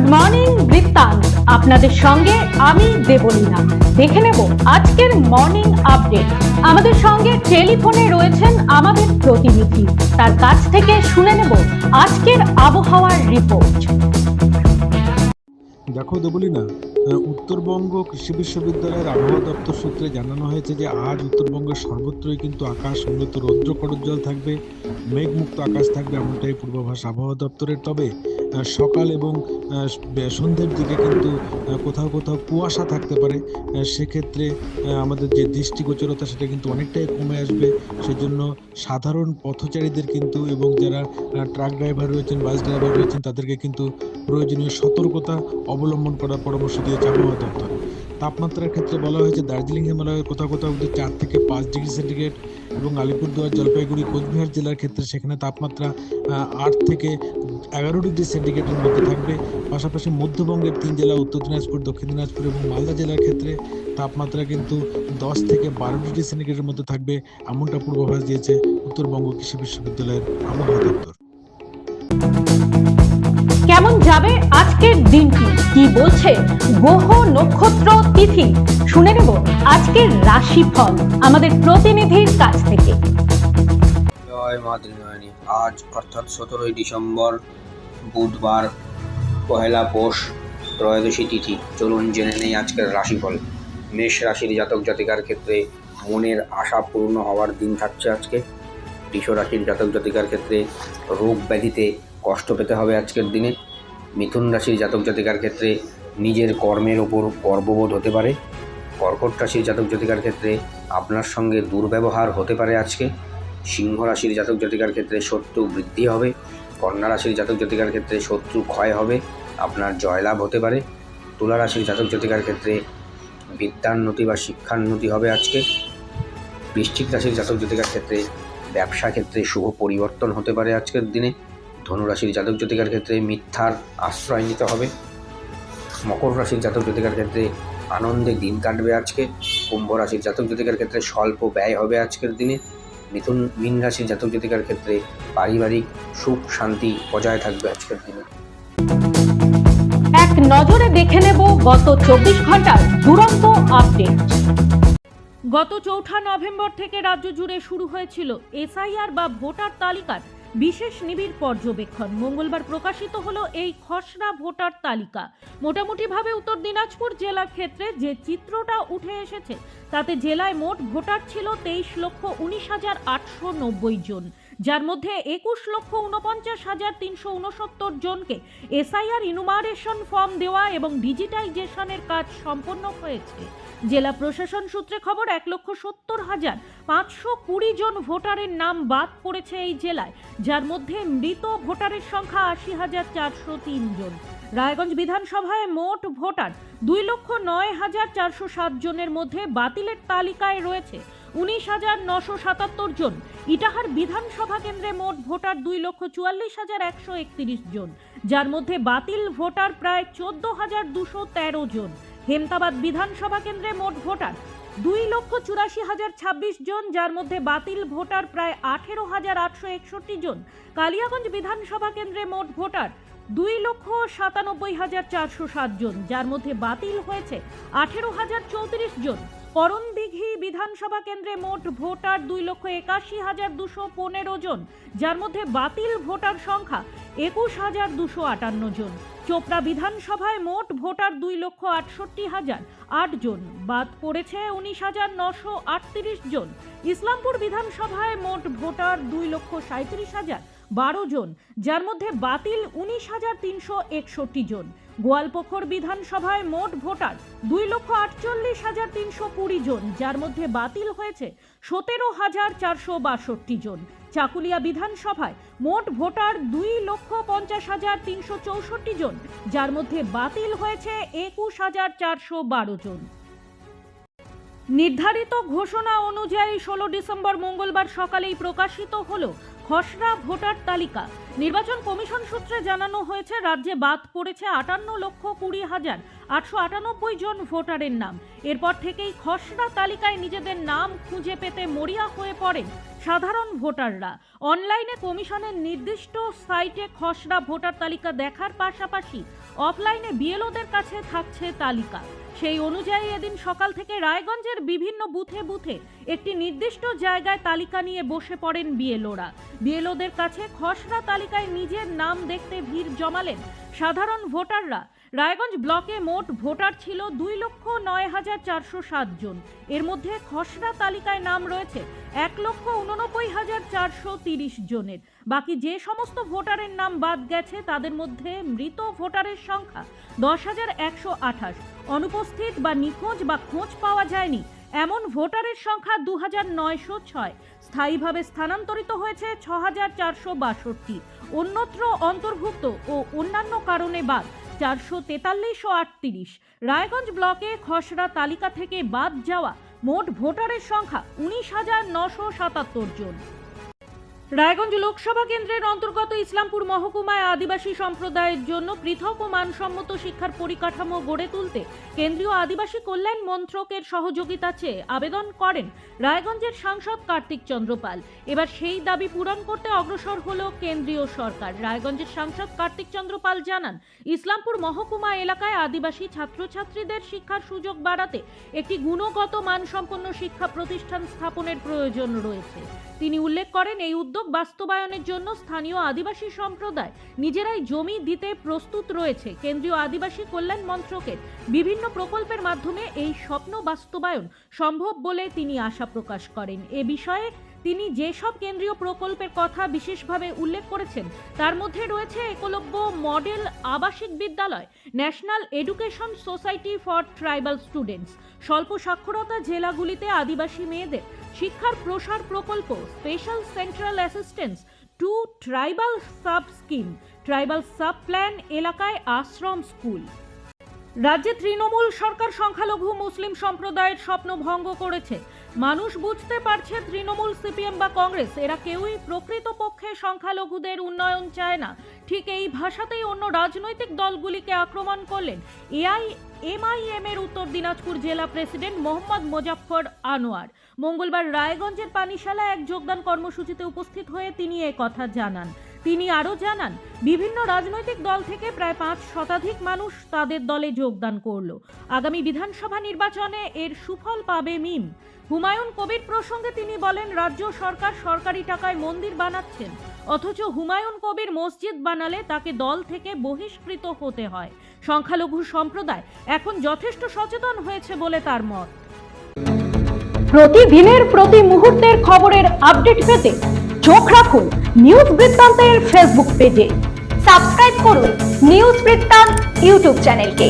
Good morning বৃত্তান্ত, আপনাদের সঙ্গে আমি দেবলীনা। দেখে নেব আজকের মর্নিং আপডেট। আমাদের সঙ্গে টেলিফোনে রয়েছেন আমাদের প্রতিনিধি, তার কাছ থেকে শুনে নেব আজকের আবহাওয়ার রিপোর্ট। দেখো দেবলীনা, উত্তরবঙ্গ কৃষি বিশ্ববিদ্যালয়ের আবহাওয়া দপ্তর সূত্রে জানানো হয়েছে যে আজ উত্তরবঙ্গের সর্বত্রই কিন্তু আকাশ মূলত রৌদ্র করজ্জ্বল থাকবে, মেঘমুক্ত আকাশ থাকবে, এমনটাই পূর্বাভাস আবহাওয়া দপ্তরের। তবে সকাল এবং সন্ধ্যের দিকে কিন্তু কোথাও কোথাও কুয়াশা থাকতে পারে। সেক্ষেত্রে আমাদের যে দৃষ্টিগোচরতা সেটা কিন্তু অনেকটাই কমে আসবে। সেজন্য সাধারণ পথচারীদের কিন্তু এবং যারা ট্রাক ড্রাইভার রয়েছেন, বাস ড্রাইভার রয়েছেন, তাদেরকে কিন্তু প্রয়োজনীয় সতর্কতা অবলম্বন করার পরামর্শ দিয়েছে আবহাওয়া দপ্তর। তাপমাত্রার ক্ষেত্রে বলা হয়েছে দার্জিলিং হিমালয়ের কোথাও কোথাও 4 থেকে 5 ডিগ্রি সেন্টিগ্রেড এবং আলিপুরদুয়ার, জলপাইগুড়ি, কোচবিহার জেলার ক্ষেত্রে সেখানে তাপমাত্রা 8 থেকে 11 ডিগ্রি সেন্টিগ্রেডের মধ্যে থাকবে। পাশাপাশি মধ্যবঙ্গের 3 জেলা উত্তর দিনাজপুর, দক্ষিণ দিনাজপুর এবং মালদা জেলার ক্ষেত্রে তাপমাত্রা কিন্তু 10 থেকে 12 ডিগ্রি সেন্টিগ্রেডের মধ্যে থাকবে, এমনটা পূর্বাভাস দিয়েছে উত্তরবঙ্গ কৃষি বিশ্ববিদ্যালয়ের আবহাওয়া দপ্তর। কেমন যাবে আজকের দিনটি, কি বলছে গ্রহ নক্ষত্র তিথি, শুনে নেব আজকের রাশিফল আমাদের প্রতিনিধির কাছ থেকে। জয় মা ত্রিনয়নী। আজ অর্থাৎ 17ই ডিসেম্বর বুধবার, পহেলা পৌষ, ত্রয়োদশী তিথি। চলুন জেনে নেই আজকের রাশিফল। মেষ রাশির জাতক জাতিকার ক্ষেত্রে মনের আশা পূর্ণ হওয়ার দিন থাকছে আজকে। বৃষ রাশির জাতক জাতিকার ক্ষেত্রে রোগ ব্যাধিতে কষ্ট পেতে হবে আজকের দিনে। মিথুন রাশির জাতক জাতিকার ক্ষেত্রে নিজের কর্মের ওপর গর্ববোধ হতে পারে। কর্কট রাশির জাতক জাতিকার ক্ষেত্রে আপনার সঙ্গে দুর্ব্যবহার হতে পারে আজকে। সিংহ রাশির জাতক জাতিকার ক্ষেত্রে শত্রু বৃদ্ধি হবে। কন্যা রাশির জাতক জাতিকার ক্ষেত্রে শত্রু ক্ষয় হবে, আপনার জয়লাভ হতে পারে। তুলা রাশির জাতক জাতিকার ক্ষেত্রে বিদ্যান্নতি বা শিক্ষান্নতি হবে আজকে। বৃশ্চিক রাশির জাতক জাতিকার ক্ষেত্রে ব্যবসা ক্ষেত্রে শুভ পরিবর্তন হতে পারে আজকের দিনে। ধনু রাশির জাতক জাতিকার ক্ষেত্রে মিথ্যার আশ্রয় নিতে হবে। মকর রাশির জাতক জাতিকার ক্ষেত্রে আনন্দে দিন কাটবে আজকে। কুম্ভ রাশির জাতক জাতিকার ক্ষেত্রে স্বল্প ব্যয় হবে আজকের দিনে। মীন রাশির জাতক জাতিকার ক্ষেত্রে পারিবারিক সুখ শান্তি বজায় থাকবে আজকের দিনে। এক নজরে দেখে নেব গত 24 ঘন্টার দুরন্ত আপডেট। গত 4 নভেম্বর থেকে রাজ্য জুড়ে শুরু হয়েছিল এসআইআর বা ভোটার তালিকার বিশেষ নিবিড় পর্যবেক্ষণ। মঙ্গলবার প্রকাশিত হলো এই খসড়া ভোটার তালিকা। মোটামুটিভাবে উত্তর দিনাজপুর জেলার ক্ষেত্রে যে চিত্রটা উঠে এসেছে তাতে জেলায় মোট ভোটার ছিল 23,19,890 জন, যার মধ্যে 21,49,369 জনকে এসআইআর ইনুমারেশন ফর্ম দেওয়া এবং ডিজিটাইজেশনের কাজ সম্পন্ন হয়েছে। জেলা প্রশাসন সূত্রে খবর 1,70,520 জন ভোটারের নাম বাদ পড়েছে এই জেলায়, যার মধ্যে মৃত ভোটারের সংখ্যা 80,403 জন। রায়গঞ্জ বিধানসভায় মোট ভোটার 2,09,407 জনের মধ্যে বাতিলের তালিকায় রয়েছে 19,977 জন। ইটাহার বিধানসভা কেন্দ্রে মোট ভোটার 2,44,131 জন, যার মধ্যে বাতিল ভোটার প্রায় 14,213 জন। হেমতাবাদ বিধানসভা কেন্দ্রে মোট ভোটার 2,84,026 জন, যার মধ্যে বাতিল ভোটার প্রায় 18,861 জন। কালিয়াগঞ্জ বিধানসভা কেন্দ্রে মোট ভোটার 2,97,407 জন, যার মধ্যে বাতিল হয়েছে 18,034 জন। করণদিঘি বিধানসভা কেন্দ্রে মোট ভোটার 2,81,215 জন, যার মধ্যে বাতিল ভোটার সংখ্যা 21,258 জন। চোপড়া বিধানসভায় মোট ভোটার 2,68,008 জন, বাদ পড়েছে 19,938 জন। ইসলামপুর বিধানসভায় মোট ভোটার 2,37,012 জন, যার মধ্যে বাতিল 19,361 জন। গোয়ালপুকুর বিধানসভায় মোট ভোটার 2,48,320 জন, যার মধ্যে বাতিল হয়েছে 17,462 জন। চাকুলিয়া বিধানসভায় মোট ভোটার 2,50,364 জন, যার মধ্যে বাতিল হয়েছে 21,412 জন। নির্ধারিত ঘোষণা অনুযায়ী 16 ডিসেম্বর মঙ্গলবার সকালেই প্রকাশিত হলো খসড়া ভোটার তালিকা। নির্বাচন কমিশন সূত্রে জানানো হয়েছে, রাজ্যে বাদ পড়েছে 58,20,898 জন ভোটারের নাম। এরপর থেকেই খসড়া তালিকায় নিজেদের নাম খুঁজে পেতে মরিয়া হয়ে পড়েন সাধারণ ভোটাররা। অনলাইনে কমিশনের নির্দিষ্ট সাইটে খসড়া ভোটার তালিকা দেখার পাশাপাশি অফলাইনে বিএলওদের কাছে থাকছে তালিকা। সেই অনুযায়ী এদিন সকাল থেকে রায়গঞ্জের বিভিন্ন বুথে বুথে একটি নির্দিষ্ট জায়গায় তালিকা নিয়ে বসে পড়েন বিএলওরা। বিএলওদের কাছে খসড়া তালিকায় নিজের নাম দেখতে ভিড় জমালেন সাধারণ ভোটাররা। রায়গঞ্জ ব্লকে মোট ভোটার ছিল 2,09,407 জন। এর মধ্যে খসড়া তালিকায় নাম রয়েছে 1,89,430 জনের। বাকি যে সমস্ত ভোটারের নাম বাদ গেছে তাদের মধ্যে মৃত ভোটারের সংখ্যা 10,128, অনুপস্থিত বা নিখোঁজ বা খোঁজ পাওয়া যায়নি এমন ভোটারের সংখ্যা 2,906, স্থায়ীভাবে স্থানান্তরিত হয়েছে 6,462, অন্যত্র অন্তর্ভুক্ত ও অন্যান্য কারণে বাদ 443 ও 38। রায়গঞ্জ ব্লকে খসড়া তালিকা থেকে বাদ যাওয়া মোট ভোটারের সংখ্যা 19,977 জন। রায়গঞ্জ লোকসভা কেন্দ্রের অন্তর্গত ইসলামপুর মহকুমায় আদিবাসী সম্প্রদায়ের জন্য পৃথক ও মানসম্মত শিক্ষার পরিকাঠামো গড়ে তুলতে কেন্দ্রীয় আদিবাসী কল্যাণ মন্ত্রকের সহযোগিতা চেয়ে আবেদন করেন রায়গঞ্জের সাংসদ কার্তিক চন্দ্র পাল। এবার সেই দাবি পূরণ করতে অগ্রসর হল কেন্দ্রীয় সরকার। রায়গঞ্জের সাংসদ কার্তিক চন্দ্র পাল জানান, ইসলামপুর মহকুমা এলাকায় আদিবাসী ছাত্রছাত্রীদের শিক্ষার সুযোগ বাড়াতে একটি গুণগত মানসম্পন্ন শিক্ষা প্রতিষ্ঠান স্থাপনের প্রয়োজন রয়েছে। তিনি উল্লেখ করেন, এই উদ্যোগ বাস্তবায়নের জন্য স্থানীয় আদিবাসী সম্প্রদায় নিজেরাই জমি দিতে প্রস্তুত রয়েছে। কেন্দ্রীয় আদিবাসী কল্যাণ মন্ত্রকের বিভিন্ন প্রকল্পের মাধ্যমে এই স্বপ্ন বাস্তবায়ন সম্ভব বলে তিনি আশা প্রকাশ করেন। এ বিষয়ে তিনি যেসব কেন্দ্রীয় প্রকল্পের কথা বিশেষভাবে উল্লেখ করেছেন তার মধ্যে রয়েছে একলব্য মডেল আবাসিক বিদ্যালয়, national education society for tribal students, স্বল্প সাক্ষরতা জেলাগুলিতে আদিবাসী মেয়েদের শিক্ষার প্রসার প্রকল্প, special central assistance two tribal sub scheme, tribal sub plan এলাকায় আশ্রম স্কুল। রাজ্যে তৃণমূল সরকার সংখ্যালঘু মুসলিম সম্প্রদায়ের স্বপ্ন ভঙ্গ করেছে। মানুষ বুঝতে পারছে, তৃণমূল, সিপিএম বা কংগ্রেস এরা কেউই প্রকৃতপক্ষে সংখ্যালঘুদের উন্নয়ন চায় না। ঠিক এই ভাষাতেই অন্য রাজনৈতিক দলগুলিকে আক্রমণ করলেন এআইএমআইএম এর উত্তর দিনাজপুর জেলা প্রেসিডেন্ট মোহাম্মদ মোজাফফর আনোয়ার। মঙ্গলবার রায়গঞ্জের পানিশালায় এক যোগদান কর্মসূচিতে উপস্থিত হয়ে তিনি কথা জানান। তিনি আরও জানান, বিভিন্ন রাজনৈতিক দল থেকে প্রায় 5 শতাধিক মানুষ তাদের দলে যোগদান করল। আগামী বিধানসভা নির্বাচনে এর সুফল পাবে মিম। হুমায়ুন কবির প্রসঙ্গে তিনি বলেন, রাজ্য সরকার সরকারি টাকায় মন্দির বানাচ্ছেন, অথচ হুমায়ুন কবির মসজিদ বানালে তাকে দল থেকে বহিষ্কৃত হতে হয়। সংখ্যালঘু সম্প্রদায় এখন যথেষ্ট সচেতন হয়েছে বলে তার মত। প্রতিদিনের প্রতি মুহূর্তের খবরের আপডেট পেতে চোখ রাখুন নিউজ বৃত্তান্তের ফেসবুক পেজে। সাবস্ক্রাইব করুন নিউজ বৃত্তান্ত ইউটিউব চ্যানেলকে।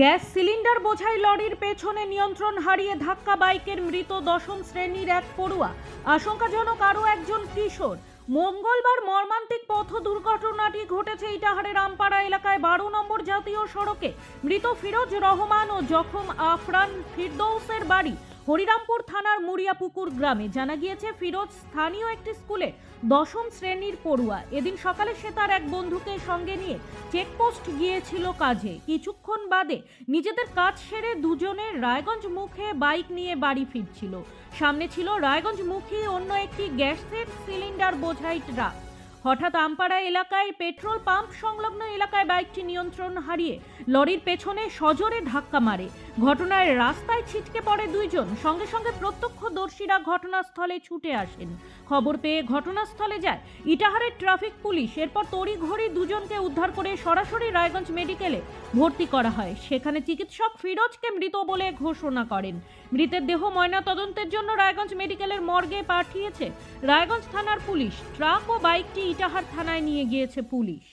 গ্যাস সিলিন্ডার বোঝাই লরির পেছনে নিয়ন্ত্রণ হারিয়ে ধাক্কা বাইকের মৃত 10ম শ্রেণীর এক পড়ুয়া, আশঙ্কাজনক আরও একজন কিশোর। মঙ্গলবার মর্মান্তিক পথ দুর্ঘটনাটি ঘটেছে ইটাহারের আমপাড়া এলাকায় 12 নম্বর জাতীয় সড়কে। মৃত ফিরোজ রহমান ও জখম আফরান ফিরদৌসের বাড়ি হরিরামপুর থানার মুড়িয়াপুকুর গ্রামে। জানা গিয়েছে, ফিরোজ স্থানীয় একটি স্কুলে 10ম শ্রেণীর পড়ুয়া। এদিন সকালে সে তার এক বন্ধুকে সঙ্গে নিয়ে চেকপোস্ট গিয়েছিল কাজে। কিছুক্ষণ বাদে নিজেদের কাজ সেরে দুজনে রায়গঞ্জ মুখে বাইক নিয়ে বাড়ি ফিরছিল। সামনে ছিল রায়গঞ্জ মুখী অন্য একটি গ্যাসের সিলিন্ডার বোঝাই ট্রাক। হঠাৎ আমপাড়া এলাকায় পেট্রোল পাম্প সংলগ্ন এলাকায় বাইকটি নিয়ন্ত্রণ হারিয়ে লরির পেছনে সজোরে ধাক্কা মারে। ঘটনায় রাস্তায় ছিটকে পড়ে দুইজন। সঙ্গে সঙ্গে প্রত্যক্ষদর্শীরা ঘটনাস্থলে ছুটে আসেন। খবর পেয়ে ঘটনাস্থলে যায় ইটাহারের ট্রাফিক পুলিশ। এরপর তড়িঘড়ি দুজনকে উদ্ধার করে সরাসরি রায়গঞ্জ মেডিকেলে ভর্তি করা হয়। সেখানে চিকিৎসক ফিরোজকে মৃত বলে ঘোষণা করেন। মৃতের দেহ ময়নাতদন্তের জন্য রায়গঞ্জ মেডিকেলের মর্গে পাঠিয়েছে রায়গঞ্জ থানার পুলিশ। ট্রাক ও বাইকটি ইটাহার থানায় নিয়ে গিয়েছে পুলিশ।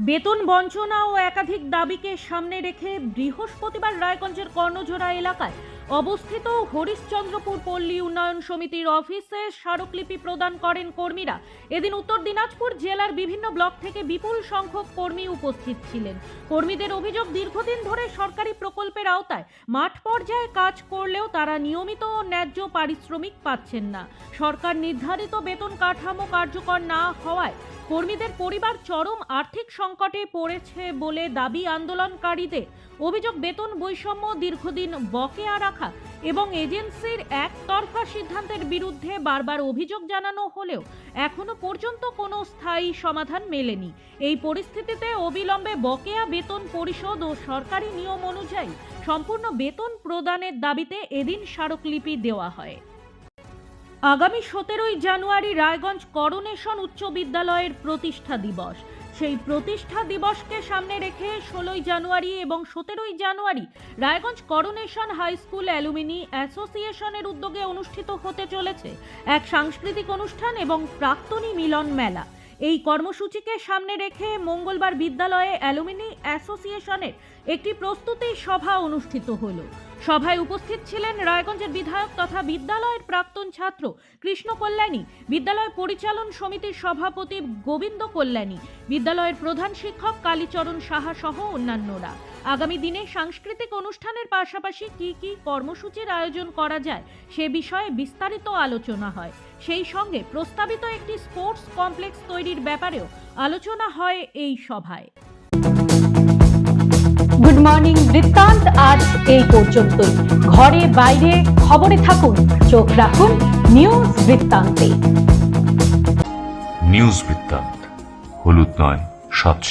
বেতন বঞ্চনা ও একাধিক দাবিকে সামনে রেখে বৃহস্পতিবার রায়গঞ্জের কর্ণঝোড়া এলাকায় অবস্থিত হরিশ্চন্দ্রপুর পল্লী উন্নয়ন সমিতির অফিসে স্মারকলিপি প্রদান করেন কর্মীরা। এদিন উত্তর দিনাজপুর জেলার বিভিন্ন ব্লক থেকে বিপুল সংখ্যক কর্মী উপস্থিত ছিলেন। কর্মীদের অভিযোগ, দীর্ঘদিন ধরে সরকারি প্রকল্পের আওতায় মাঠ পর্যায়ে কাজ করলেও তারা নিয়মিত ও ন্যায্য পারিশ্রমিক পাচ্ছেন না। সরকার নির্ধারিত বেতন কাঠামো কার্যকর না হওয়ায় কর্মীদের পরিবার চরম আর্থিক সংকটে পড়েছে বলে দাবি আন্দোলনকারীদের। অভিযোগ, বেতন বৈষম্য, দীর্ঘদিন বকেয়া রাখা এবং এজেন্সির একতরফা সিদ্ধান্তের বিরুদ্ধে বারবার অভিযোগ জানানো হলেও এখনো পর্যন্ত কোনো স্থায়ী সমাধান মেলেনি। এই পরিস্থিতিতে অবিলম্বে বকেয়া বেতন পরিশোধ ও সরকারি নিয়ম অনুযায়ী সম্পূর্ণ বেতন প্রদানের দাবিতে এদিন স্মারকলিপি দেওয়া হয়। আগামী 17ই জানুয়ারি রায়গঞ্জ করোনেশন উচ্চ বিদ্যালয়ের প্রতিষ্ঠা দিবস। সেই প্রতিষ্ঠা দিবসকে সামনে রেখে 16ই জানুয়ারি এবং 17ই জানুয়ারি Raiganj coronation high school alumni অ্যাসোসিয়েশনের উদ্যোগে অনুষ্ঠিত হতে চলেছে এক সাংস্কৃতিক অনুষ্ঠান এবং প্রাক্তনী মিলন মেলা। এই কর্মসূচিকে সামনে রেখে মঙ্গলবার বিদ্যালয়ে অ্যালুমিনি অ্যাসোসিয়েশনের একটি প্রস্তুতি সভা অনুষ্ঠিত হলো। সভায় উপস্থিত ছিলেন রায়গঞ্জের বিধায়ক তথা বিদ্যালয়ের প্রাক্তন ছাত্র কৃষ্ণ কল্যাণী, বিদ্যালয় পরিচালন সমিতির সভাপতি গোবিন্দ কল্যাণী, বিদ্যালয়ের প্রধান শিক্ষক কালীচরণ সাহা সহ অন্যান্যরা। আগামী দিনে সাংস্কৃতিক অনুষ্ঠানের পাশাপাশি কি কি কর্মসূচির আয়োজন করা যায় সে বিষয়ে বিস্তারিত আলোচনা হয়। সেই সঙ্গে প্রস্তাবিত একটি স্পোর্টস কমপ্লেক্স তৈরির ব্যাপারেও আলোচনা হয় এই সভায়। গুড মর্নিং বৃত্তান্ত আজ এই পর্যন্তই। ঘরে বাইরে খবরে থাকুন, চোখ রাখুন নিউজ বৃত্তান্তে। নিউজ বৃত্তান্ত, হলুদ নয়, স্বচ্ছ।